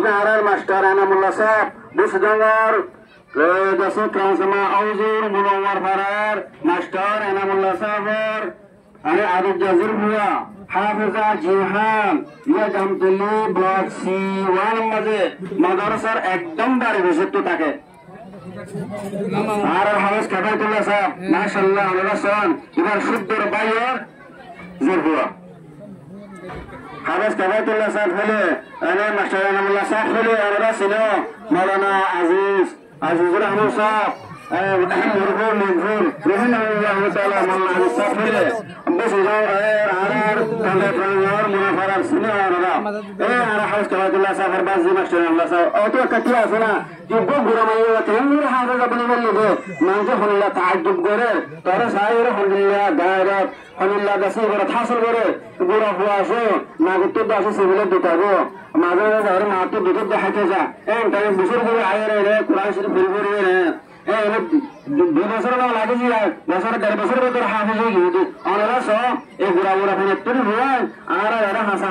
General Master Anamullah Sahab, Busdangar, Dasi Transama Auzur, Munawar Farar, Master Anamullah Sahab, Ani Arif Jazir Bua, Hafiza Jihan, Ia Jamtuli, Block C1 Maze, Madrasar Ekdam Dari Visit to Take. Our house Kabatullah Sahab, Mashallah, Rasan, Ibar Shuddur Bayor, Zirbua. Habis Kabatullah Sahab Hale, Ana Master Anamullah Sahab Hale, Amra Sino, Maulana Azizur Ahmad Sahab, Murhur Manfur, Rahimahullah Ta'ala, Maulana Sahab Hale, Ambas Ujau Arar, Kale Prangar, Munafarar Sino, Ara House Kabatullah Sahab, Bazi Master Anamullah Sahab, Auto Katia Sana, Jibbo Guramaya, Temur Hafiz Abdullah, Manjahullah Ta'ajub Gore, Taras Ayr, Alhamdulillah, Dairat, Alhamdulillah, Dasi, Hasil Gore, Gura Huasho, Nagutu Dasi Civil Dutago, Mother Matu Dutu Hakaza, and Time Busur Ayre, Quran Shiri, Dubasara Lagazia, Basara Darbasar Hafiz, on a saw, a Gura from a Turu, Ara Hasa,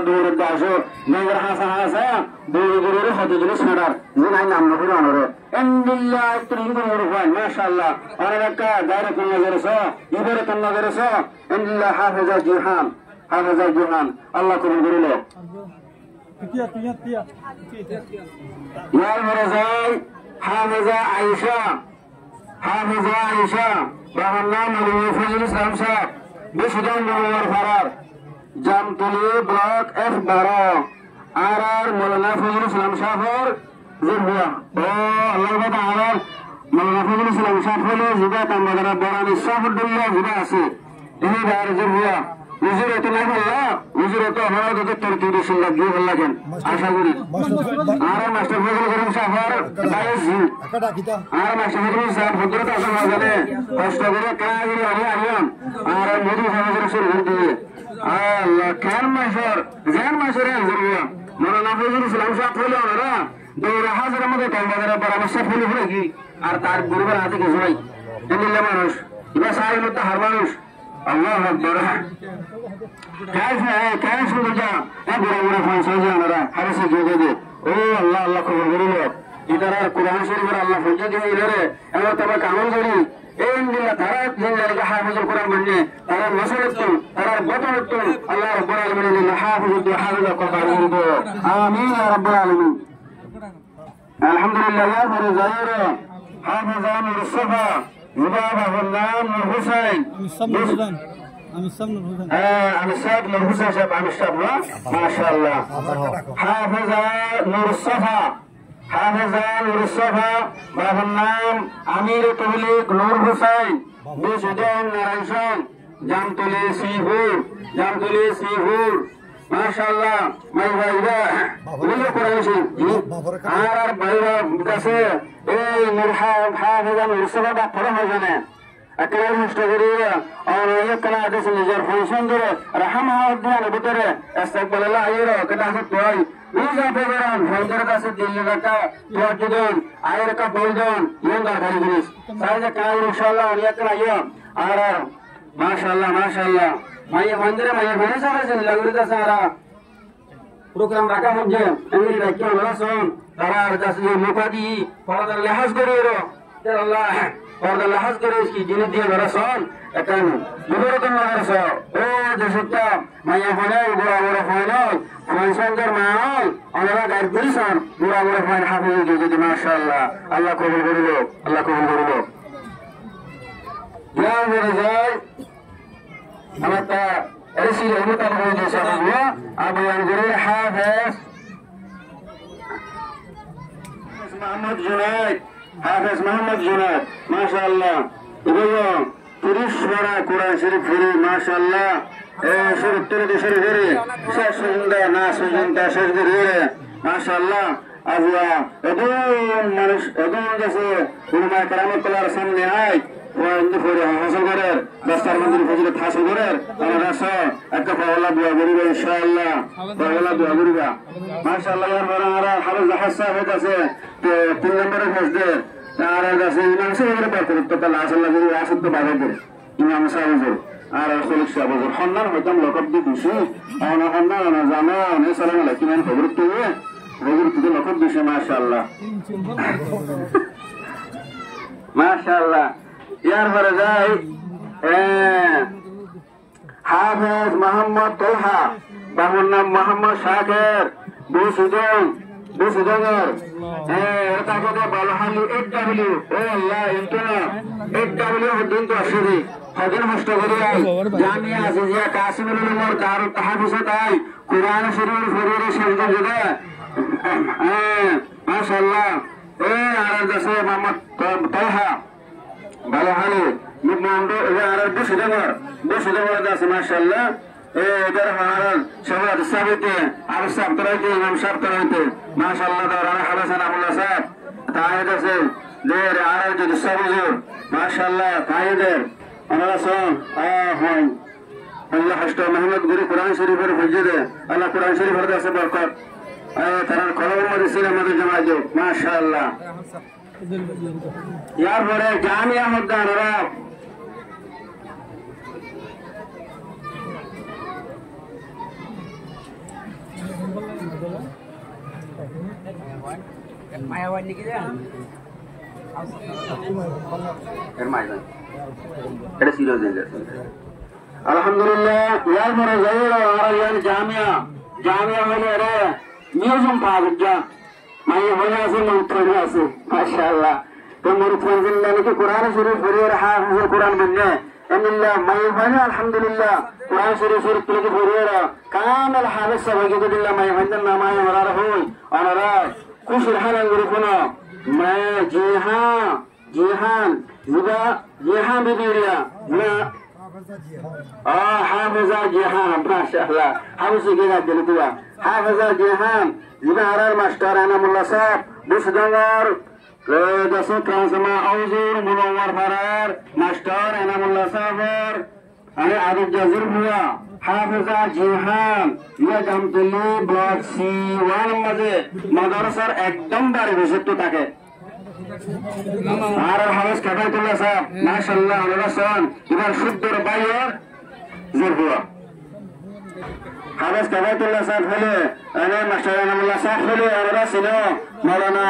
Dur Dasho, Never Hasa, Buru Hadu Sadar, Zinanam Muhammad, and the last 3 Mashallah, Araka, Direct Nagarasa, Iberatan Nagarasa, and the Hafiza Jihan, Allah Kurulu. Yal Hafiza Aisha, Bahanam Fajr Samsa, Bishudan Munawar Farar, Jamtuli Block F Baro, RR Mulana Fajr Samshafar, Zirbua. Oh, Allah Ta'ala, Mulana Fajr Samshafar, Zibat and Madara Barani Safadullah Zibasi, Ihidar Zirbua. Wizir to Allah, Wizir to Allah, the Turkish Lagan, Ashaguri. Ara Master Fajr Safar, Bayazi. Ara Master Fajr Safar, Hudrata Samazale, Pastor Kari Ariam, Ara Mudi Fajr Safar. Allah can measure, Zan Masher Zirbua. Mulana Fajr Samshafar, Dora Hazramada Kamara Baramasa Fulgi, Artar Gurba Atik Zoi, and the Lamarush, Ibasai with the Harmanush. Allah Akbar. Cash with the job. Everyone from Sajana, Harris Jogade. Oh, Allah Kurulu. Either Quran Shiri, Allah Fujadi, and what about Kamazari? And the Tarat, then the Hafiz of Quran, Tarat Masalatum, Tarat Botanatum, Allah Baran, the Hafiz of the Hafiz of Quran. Amin, Rabbalami. Alhamdulillah, for Zaira, Hafizan Mustafa. Mubaba Hullam Hussain. I'm Sam Hussain Shab, I'm Shabla, MashaAllah. Hafiza Nursafa, Bahanam, Amir Tulik, Nur Hussain, Bishudan Naranshan, Jamtuli Sihur, MashaAllah, my Vaida, Will Quraishi, Arab Baira, Dase, Nurhab, Hafiza Nursafa, Paramazane. Akal Mustagira, or Yakana, this is your function, Rahama, Butere, Estabala, Kadaha Toy, Lusa Pegaran, Honduras, Dilaka, Tuatudon, Iraka Boldon, Yunga Hagris, Saja Kai, Shala, Yakana, Ara, Mashallah, my Mandra, my Vanessa, and Lagrita Sara. Program Raka Hujam, and we like your last one, Tara, that's your Mukadi, Father Lahas Guerrero, Allah. For the last days, he did the Rason, a can. Liberatan Marasa, oh, the Sutta, Mayafana, Gurafana, Fransander Mahal, another Grison, Gurafan Happy, Mashallah, Allah Kurulu. Young result, Amata, Elsie, Mutan, Abu Anguri, Hafiz, Muhammad Junaid. Hafiz Muhammad Junaid, MashaAllah. Iboyo, Purishwara Quran Sharif Firi, MashaAllah. Sharif Turdi Sharif Firi, Shashunda, Nasujunta Sharif Firi, MashaAllah. Azwa, Edun Jase, Ulma Karamatullah Samni Ay, Wandi Furi Hasan Gorer, Dastar Mandir Fajilat Hasan Gorer, Amarasa, Akafa Allah Dua Guriba, Inshallah, Allah Dua Guriba. MashaAllah, Yarvara, Haraz Hassa, Vedase, 3 number of there. Nara Imam Sayyid Total Asal Asad to Badadir, Imam Sayyid, Ara Solik Shabazur, Honda, Hotam Lokab the Bushi, on a Honda, Nazama, Salam Lakiman, Favorite to রবির তুই লক্ষ্য বিষয় মাশাআল্লাহ মাশাআল্লাহ ইয়ার পরে যাই হাফেজ মোহাম্মদ তোলহা বাবুর নাম মোহাম্মদ শাকের বুসুদঙ্গর তাকে বালহালি 8W ও আল্লাহ ইন্টনা 8W হদিন তো আসরি হদিন হষ্ট করি জামিয়া আজিজিয়া কাসিমুল উলুম দারুত তাহফিজত আই কুরআন শরীফ ফরির সাজদা জেদা মাশাআল্লাহ আর দাসে মোহাম্মদ তোলহা বালহালি মিমান্ডো আর বুসুদঙ্গর দাসে মাশাআল্লাহ এদের হারাল সবাই সাবিতে আর সব তরাইতে ইমাম সাহেব তরাইতে মাশাআল্লাহ দারানা হাসান আবুল্লাহ সাহেব তাহিদ আছে দের আর যদি সবুজুর মাশাআল্লাহ তাহিদের আমরা সব হয় আল্লাহ হাসতো মোহাম্মদ গুরু কোরআন শরীফের ফজিদে আল্লাহ কোরআন শরীফের দাসে বরকত তার কলম মদিসির আমাদের জমাজে মাশাআল্লাহ ইয়ার পরে জামিয়া মুদ্দানরা আলহামদুলিল্লাহ ইয়ার পরে জামিয়া হলে রে মিউজিয়াম পাওয়া যায় মাইয়া হয়ে আছে মন্ত্রী আছে মাশাআল্লাহ তো মরুফাজিল নাকি কোরআন শরীফ পড়িয়ে হাফিজ কোরআন বন্নে এমনিল্লাহ মাইয়া হয় আলহামদুলিল্লাহ কোরআন শরীফের তুলে পড়িয়ে কামাল হাফিজ সাহেব দিল্লাহ মাইয়া হয় না মাইয়া হরার হই অনারা খুশির হালাল গুরুকুনা মে জিহান জিবা জিহান বিবিরিয়া না হাফিজা জিহান মাশাআল্লাহ হাফিজ কি গাদ দিলুয়া হাফিজা জিহান জিবা হারার মাস্টার আনামুল্লাহ সাহেব বুসদঙ্গর দশে ট্রান্সমা আউজুর মুনওয়ার ফারার মাস্টার আনামুল্লাহ সাহেব আরে আদিব জাজির ভুয়া হাফিজা জিহান ইয়া জামতুল্লি ব্লক C1 মাঝে মাদ্রাসার একদম বাড়ি বসে তো থাকে আর হাফিজ কাফাতুল্লাহ সাহেব মাশাআল্লাহ আল্লাহন এবার শুদ্ধর বাইর জোর ভুয়া হাফিজ কাফাতুল্লাহ সাহেব হলে আরে মাস্টার আনামুল্লাহ সাহেব হলে আমরা ছিল মাওলানা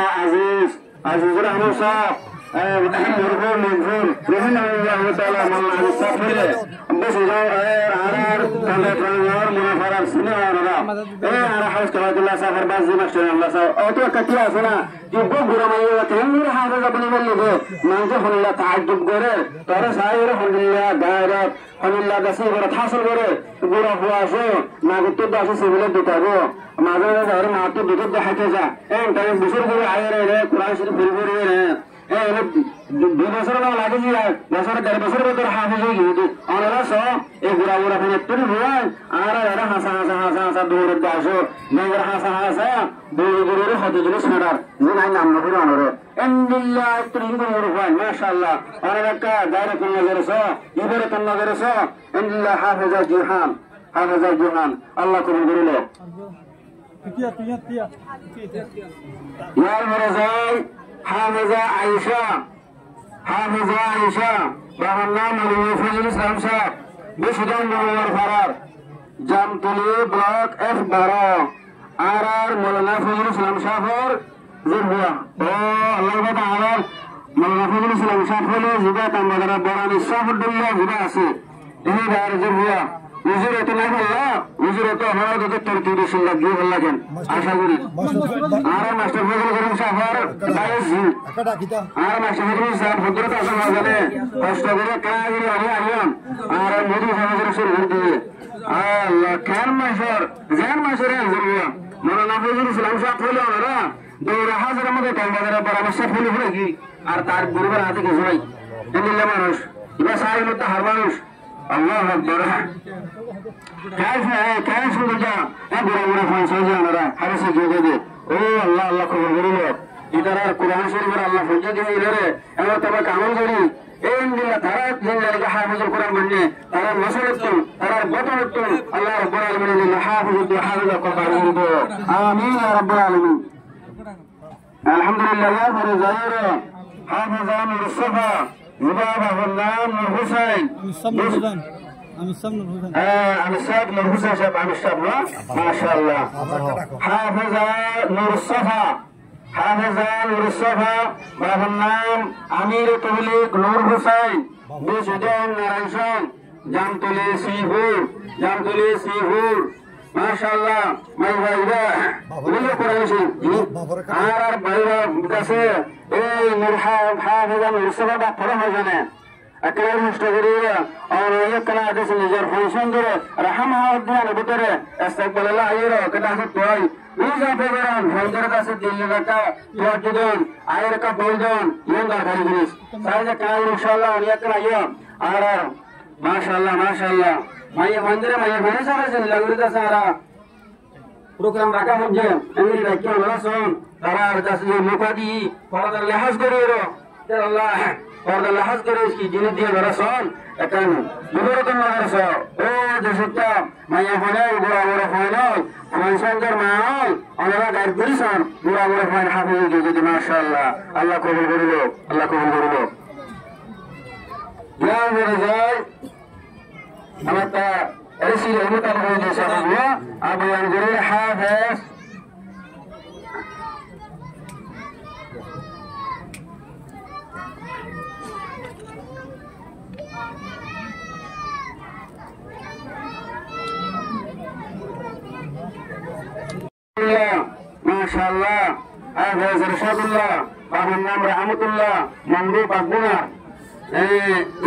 আজিজুর রহমান সাহেব مرغوب منظور رحمه الله تعالى من الصفر بس جاء عرار كذا فرنور منافرة سنة عرارا أنا حوش كذا الله سافر بس زي ما شاء الله سافر أو تو كتير أصلا يبغى غرام أيوة كهني هذا قبل ما يبغى ما نجح الله تعجب غره ترى ساير الحمد لله دائرة الحمد لله دسي غره حاصل غره غرا فواسو ما قلت داسو سبيل دتابو ما زال زهر ما تو دتاب حكيزا أنت بشر غره عيره قرآن شريف غره دو بسر ما لگے جی بسر در بسر بطور حافظ ہوئی گئی آنرا سو ایک برا برا فنتر ہوا آنرا را ہاسا دور داشو نگر ہاسا دور خود جلوس مدار زنائی نام نفر آنرا اند اللہ ترین دور فائن ماشاءاللہ آنرا کا دائرت النظر سو عبرت النظر سو اند اللہ حافظ جیحان اللہ کو منظر لے یا المرزائی حافظة عائشة بغنام الوفاء الإسلام صاحب بشدان منور فرار جامتلي بلوك F بارا آرار مولانا فضل الإسلام شافر زربوا الله تعالى مولانا فضل الإسلام شافر زبات مدرة براني صافر بالله زباسي إيه دار زربوا وزيرة الله وزيرة الله ده ترتيب السنة جو الله جن عشان قولي آرام ماستر فضل الكريم سافر بايز آرام ماستر فضل السلام خدرة أسمع هذا أستغفر كاغير عليهم آرام مدو فضل رسول الله الله كان مشهور زين مشهور الزرية مولانا فضل السلام سافر له أنا دور حاضر مدة تنبضر برا سافر له فرقي أرتار غربة هذه كزوي إن الله مانوش إذا سايل متحرمانوش الله أكبر كيف نجا أبغى أقول فان سوزي أنا حرس جوجدي أوه الله خبر غريب إذا القرآن شريف الله فجأة إلى أنا تبى كامل غريب إن الله ترى لله حافظ القرآن مني ترى مسلتم ترى بطلتم الله رب العالمين لله حافظ القرآن آمين يا رب العالمين الحمد لله يا فرزاير حافظ عن الصفا يبابه الله من حسين আমির সাহেব নূর হোসেন সাহেব আমির সাহেব না মাশাআল্লাহ হাফেজা নূর সাফা বাবার নাম আমির তবলিগ নূর হোসেন বিশুদ্ধন নারায়ণ জামতলি শ্রীপুর মাশাআল্লাহ মাই ভাইরা বলে করেছি আর ভাইরা কাছে এই নূর হাফেজা নূর সাফা ডাক্তার হয় জানে একেবারে নষ্ট করিয়া আর একলা দেশে নিজের ফাংশন করে রাহমাউদ্দিন ভিতরে ইস্তেকবাল্লাহ আইরো কেটা হতই উজা পেগরান ভন্দর কাছে দিল্লি রাখা তোয়াজুদন আয়ের কা বলদন ইন্দা গাড়ি জিনিস সাইজে কাল ইনশাআল্লাহ একলা ইয়া আর মাশাআল্লাহ মাই মন্দিরে মাই ঘরে সারা লাগরিতা সারা প্রোগ্রাম রাখা হচ্ছে এমনি রাখিয়া বলাসন তারা কাছে মুকাদি পরদার লিহাজ করিরো আল্লাহ পর্দা লাহাজ করে কি জিনিস দিয়ে ধরাসন এখন বিবরতন লাগাস ও দেশটা মাইয়া ফোনে বুড়া বুড়া ফাইনাল ফাংশনদের মাল আমরা গাইড করিসন বুড়া বুড়া ফাইন হাফিজ যদি মাশাআল্লাহ আল্লাহ কবুল করিল জ্ঞান বেড়ে যায় আমার তা এসি রহমতাল হয়ে গেছে আবু আনগুরি হাফেজ মাশাআল্লাহ হাফেজ রশাদুল্লাহ বাবার নাম রহমতুল্লাহ মন্ডু পাকগুনা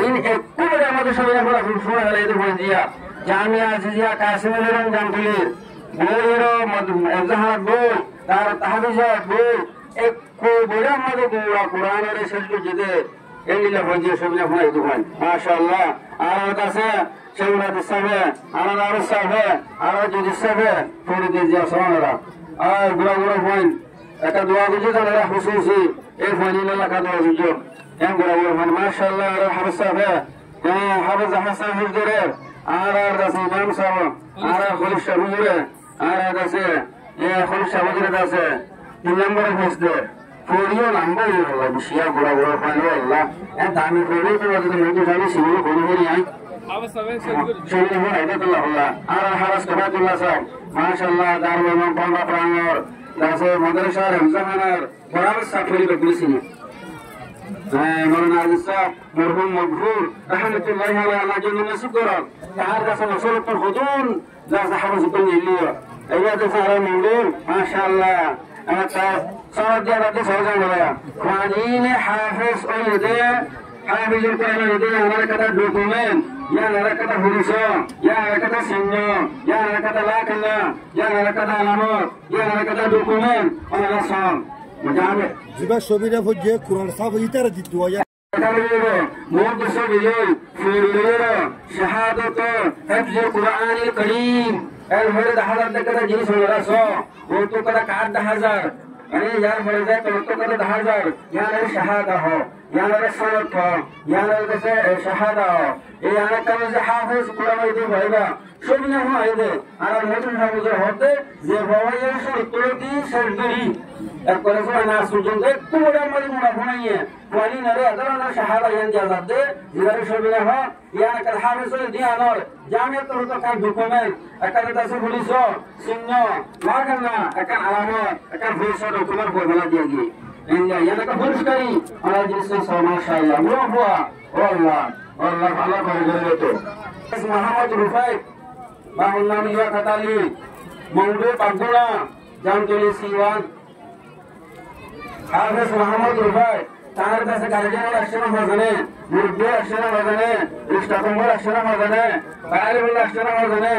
ইন একটু আমাদের সবাই আমরা শুনে গেলে এদের বলে দিয়া জামিয়া আজিজিয়া কাসিমুল রং জামতলির বইয়ের এজাহার বই তার তাহবিজা বই একটু বইরা আমাদের কোরআনের শেষ যেতে এই লীলা বইয়ে সবিনা ফোন দোকান মাশাআল্লাহ আর কাছে সেগুলাতে সাবে আর সাবে আর যদি সাবে পড়ে দিয়ে সোনারা আর গুড়া ফোন একটা দোয়া বুঝে তাহলে হুসুসি এই ফোন এলাকা দোয়া বুঝো এম গুড়া ফোন মাশাআল্লাহ আর হাফেজ সাহেব হাফেজ হাসান হুজুরের আর কাছে ইমাম সাহেব আর খলিফ সাহেব হুজুরে আর কাছে খলিফ সাহেব হুজুরের কাছে 3 নম্বরে ফেসদের ফোরিও নাম্বার হলো বিশিয়া গুড়া ফোন আল্লাহ এ দামি ফোরি তো যদি মধ্যে জানি সিমু কোন করি I شيخ هداية الله على حرس كبات الله صاحب ما شاء الله دار من قام برانور لاسه مدرسة رمزانر برابر سافري بقولسينه مولانا الصاحب مرحوم مغفور رحمة الله عليه الله جل نسكره تعال كسر نصرة الخدون لا حرس بن الليل أيها تسعر المولود ما شاء الله أنا صار جرى تسعر ولا قانين حافظ أيده حافظ القرآن الذي هناك دوكومنت يا هناك هرسا يا هناك سنة يا هناك لاكنا يا هناك علامات يا هناك دوكومنت أنا صام مجامع زبا شوبينا فوجي قرآن صاحب يتر ديتوا مقدس بيجي فيريرا شهادة حفظ القرآن الكريم المرد حضرت كذا جنس ولا صا وتو كذا كعد هزار أنا يا مرد تو كذا 10,000 يا شهادة هو يا رسالة هو يا شهادة هو يا كذا حافظ قرآن يدي بيجا شو بينا هو هيدا أنا مدرن حافظ هوده زي بوايا شو تلوتي سرقري الكلام أنا سوجن ده كل ما يقول أبونيه واني نرى أدرنا شهادة يندي أزده زيادة شو بينا هو يا كالحافظ دي أنور جامعة تروح كان دوكومنت أكاد تاسو بوليسو سينو ما كنا أكاد علامات أكاد بوليسو دوكومنت بولا ديجي إن يا نك بوليسكري على جنس ما شاء الله مرحبا والله الله كبيرته اسم محمد رفاق bahulna miya katali mangdu paguna jamtuli siwan Hafiz Muhammad Rufai তার কাছে গার্জিয়ানের আশ্রম হবে মুরব্বী আশ্রম হবে ইস্তাকুম্বর আশ্রম হবে বাইরুল আশ্রম হবে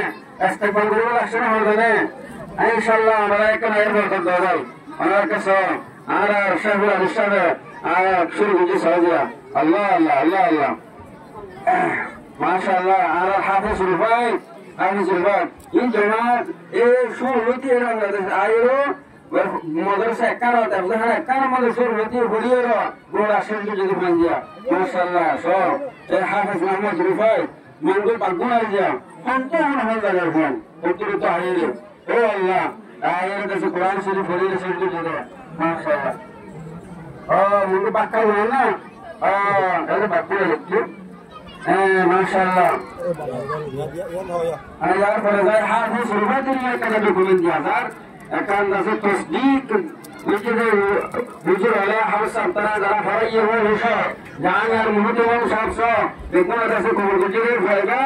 ইস্তাকুম্বর আশ্রম হবে ইনশাআল্লাহ আমরা একটা এর বরকত দাও আমার কাছে আর শাহুল আলিশাবে আর শুরু হয়ে সাজিয়া আল্লাহ আল্লাহ আল্লাহ আল্লাহ মাশাআল্লাহ আর হাফিজ রুফাই হাফিজ রুফাই ইন জামাত এই শুরু হইতে আইরো मदरसा एकानो तबदहा एकानो मदरसा होती बलियो गोड़ा शरीर जदी बन गया माशाल्लाह सो ए हाफिज मोहम्मद रिफाई मंगो पागुना दिया हमको हम लगा फोन उत्तर तो आये ओ अल्लाह आये तो कुरान शरीफ फरीद शरीफ जदे माशाल्लाह ओ मंगो पाका हो ना ए बापू लिखो মাশাআল্লাহ আর পরে যায় হাফেজ রুবাইতুল একটা ডকুমেন্ট দিয়া স্যার একান আছে তসদিক হুজুর আলা হাসান তারা যারা ফরাইয়ে হয় হিসাব জানার মুহতম সবস দেখুন আছে খবর গুজরে ফায়দা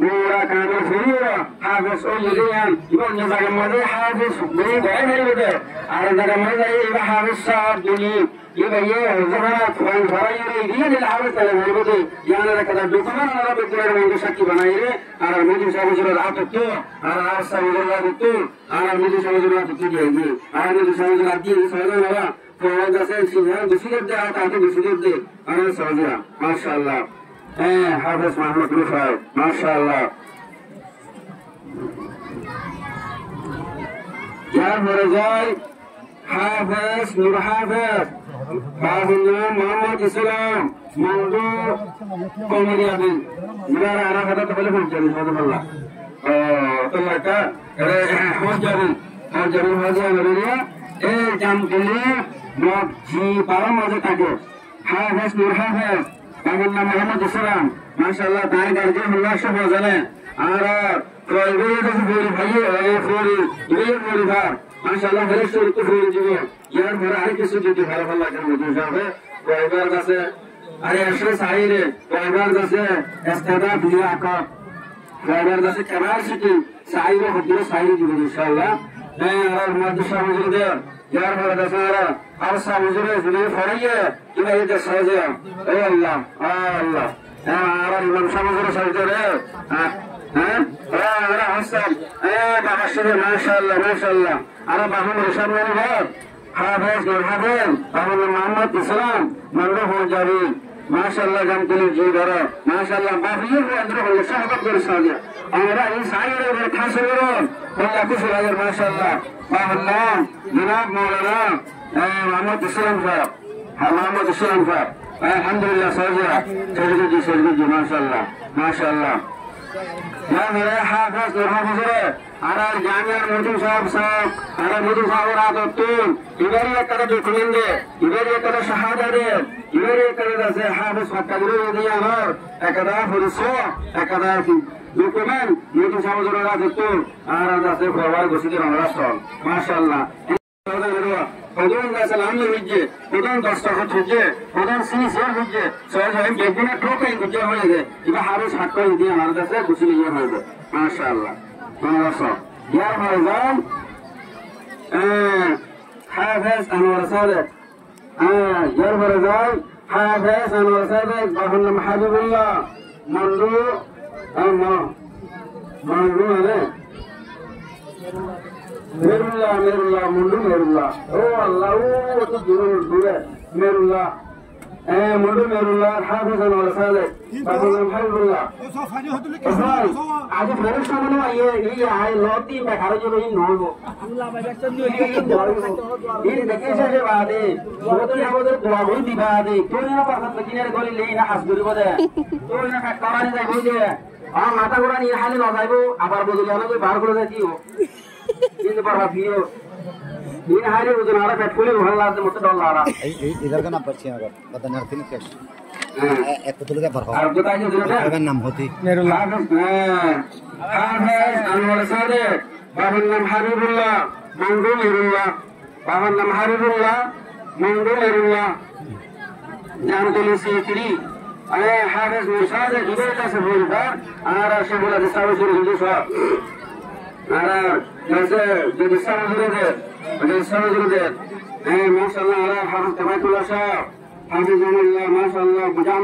মুরা কানা ফুরিরা হাফেজ ও ইলিয়ান ইবন জায়গা মধ্যে হাফেজ বই গায় নেবে আর জায়গা মধ্যে এই হাফেজ সাহেব দুনি ইবাইয়ে জামাত ফরাইয়ে দিয়ে দিলে হাফেজ তালে বলবে জানার একটা ডকুমেন্ট আমরা বেতনের মধ্যে সাক্ষী বানাইরে আর মুজিব সাহেবের রাত তো আর রাস্তা বদলা তো আর মুজিব সাহেবের রাত তো দিয়ে আর মুজিব সাহেবের রাত দিয়ে সহজা فوائد سے سیدھا دوسری دے آتا ہے دوسری دے انا سمجھا ماشاءاللہ حافظ محمد رفعت ماشاءاللہ یا مرزائی حافظ نور حافظ حافظ محمد اسلام موضوع قومي ابي نور عرفت تخلف الجنة هذا الله الله کا حوج جابر هذا مريا جام كلي জি পারা মজা থাকে হাফেজ নূর হাফেজ আমার নাম মোহাম্মদ ইসলাম মাশাআল্লাহ তাই গার্জেন আল্লাহ সব জানে আর কয়গুলো তো বলি ভাই এই ফরি এই ফরি ভাই মাশাআল্লাহ হরে সুর তো ফরি দিব ইয়ার পরে আর কিছু যদি ভালো ভালো লাগে মধ্যে যাবে কয়বার কাছে আরে আসলে সাইরে কয়বার কাছে ইস্তেদা দিয়া আকা কয়বার কাছে কেবার সিটি সাইরে হদিও সাইরে দিব ইনশাআল্লাহ আর মাদ্রাসা হুজুরদের यार मेरा दसारा और सामुजरे जुले फरिए इधर इधर सजे ए अल्लाह अल्लाह यार इमाम सामुजरे सजे रे हैं अरे हसन ए बाबा माशाअल्लाह माशाअल्लाह अरे बाबू रशद में है हाफिज नूर हाफिज बाबू मोहम्मद इस्लाम मंदो हो जावी माशाअल्लाह जम के जी धरो माशाअल्लाह बाबू ये अंदर हो शहादत कर सजे और ये सारे रे खासरो अल्लाह कुछ राजर माशाअल्लाह बाबा जनाब मौलाना मोहम्मद इस्लाम साहब मोहम्मद इस्लाम साहब अल्हम्दुलिल्लाह सजदा जी माशाअल्लाह माशाअल्लाह या मेरे हाफिज नूर हाफिज अरे जामिया मुदीन साहब अरे मुदीन साहब रातुन इधर ये करे डॉक्यूमेंट इधर ये करे शहादत इधर ये करे से हाफिज फकदरो दिया और एकदा फुरसो एकदा डॉक्यूमेंट मुदीन साहब रातुन अरे से फरवार घोषित राष्ट्र माशाअल्लाह প্রধান সালাম হইছে প্রধান দস্তখত হইছে প্রধান সিনিয়র হইছে সবাই বেগুনা টোকাই হইছে হইছে এবা হারু সাক্ষ্য দিয়ে আমার কাছে খুশি নিয়ে হইছে মাশাআল্লাহ মাশাআল্লাহ ইয়া ভাইজান হাফেজ আনোয়ার সাদেক ইয়া ভাইজান হাফেজ আনোয়ার সাদেক বাবার নাম হাবিবুল্লাহ মন্ডু মন্ডু আরে मेरुल्लाह मुंडू मेरुल्लाह ओ अल्लाह वो तो दूर मेरुल्लाह मुंडू मेरुल्लाह हाफिज अनवर साले बाबू नाम हाबिबुल्लाह आज फरिश्त मनो ये आए लौटी में खारो जो नहीं नोबो अल्लाह ये देखिए से बादे वो तो यहाँ उधर दुआ भी दिखा दे क्यों ना पास लगी ने गोली ले ना हंस गुरी बदे तो ना करानी जाए हो जे आ माता गुड़ा नहीं हाले ना जाइबो आबार बदल जाना कोई बाहर गुड़ा जाती हो इन पर हाफियो इन हारे उजनारा पेट्रोल भरला दे मत डॉलर इधर का नाम पर्ची अगर पता नहीं थी कैश एक तो का भरवा और बताइए जरा नाम होती हाफिज अनवर सादेक बाबा नाम हाबिबुल्लाह मंगू मेरुल्लाह बाबा नाम हाबिबुल्लाह मंगू मेरुल्लाह जान तो सीकरी अरे हाफिज मुसादे इधर का से बोलकर आरा से बोला दिसाव से हिंदू साहब आरा जैसे जो दिशा मजरूद है माशाअल्लाह अल्लाह हाफिज तबायतुल्लाह साहब हाफिज अल्लाह माशाअल्लाह बजान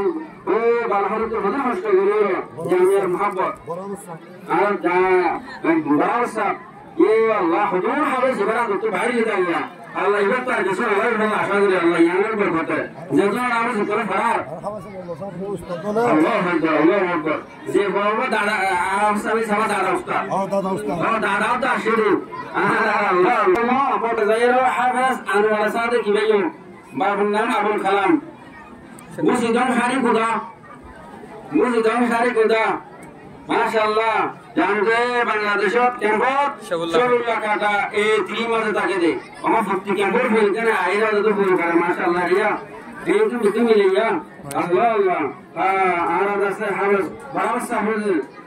ओ बालहर तो हना हस्त गुरु जामिया मोहब्बत और जा मुबारक साहब ये अल्लाह हुजूर हाफिज इबरा तो भारी जाइया अल्लाह इबता जैसे अल्लाह आशा करे अल्लाह यार बरकत है जजा नाम से करे फरार अल्लाह अकबर जे बाबा दादा आप सभी सभा दादा उस्ताद दादा दा शुरू अल्लाह अल्लाह अबो जायरो हाफिज अनवर सादेक इबायो बाबू नाम अबुल कलाम मुजिदम खारी खुदा माशाअल्लाह जानते बांग्लादेश टेम्पल शरुल्ला काटा ए 3 मास ताके दे हम 50 कैंपर फेलते ना आईरा तो पूरा करे माशाअल्लाह या انتم بتملي اياه الله الله انا بس حافظ براس حافظ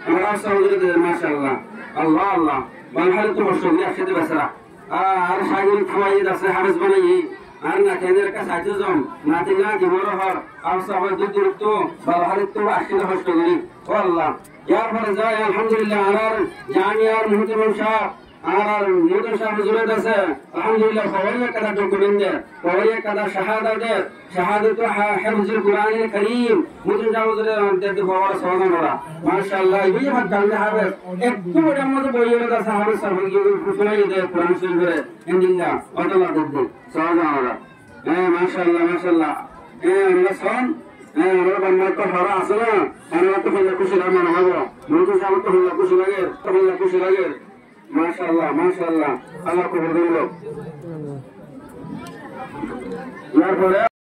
براس حافظ ما شاء الله الله الله والحال تمشون لي اخذ بسرعه انا حاجه تحوي ده حافظ بني أنا كنير كساتزم ناتنا جمرهر أو صاحب دكتورتو بالحالتو أشيله هشتغلي والله يا فرزاي الحمد لله على جامعة مهتم شاء على مهتم شاء مزور دسه الحمد لله فوريا كذا دوكمنده فوريا كذا شهادة حفظ القرآن الكريم مهتم شاء مزور ده فور سوالنا مرا ما شاء الله يبي ما دلنا هذا اكتب ولا ما تبغي ولا سهل سهل يجي فسوي ده قرآن شريف عندنا الله ده سوالنا مرا ما شاء الله النصان رب ما كفر أصلا أنا ما كفر لكوش الأمان هذا ممكن شو كفر لكوش الأجر ما شاء الله الله كفر دلوك يا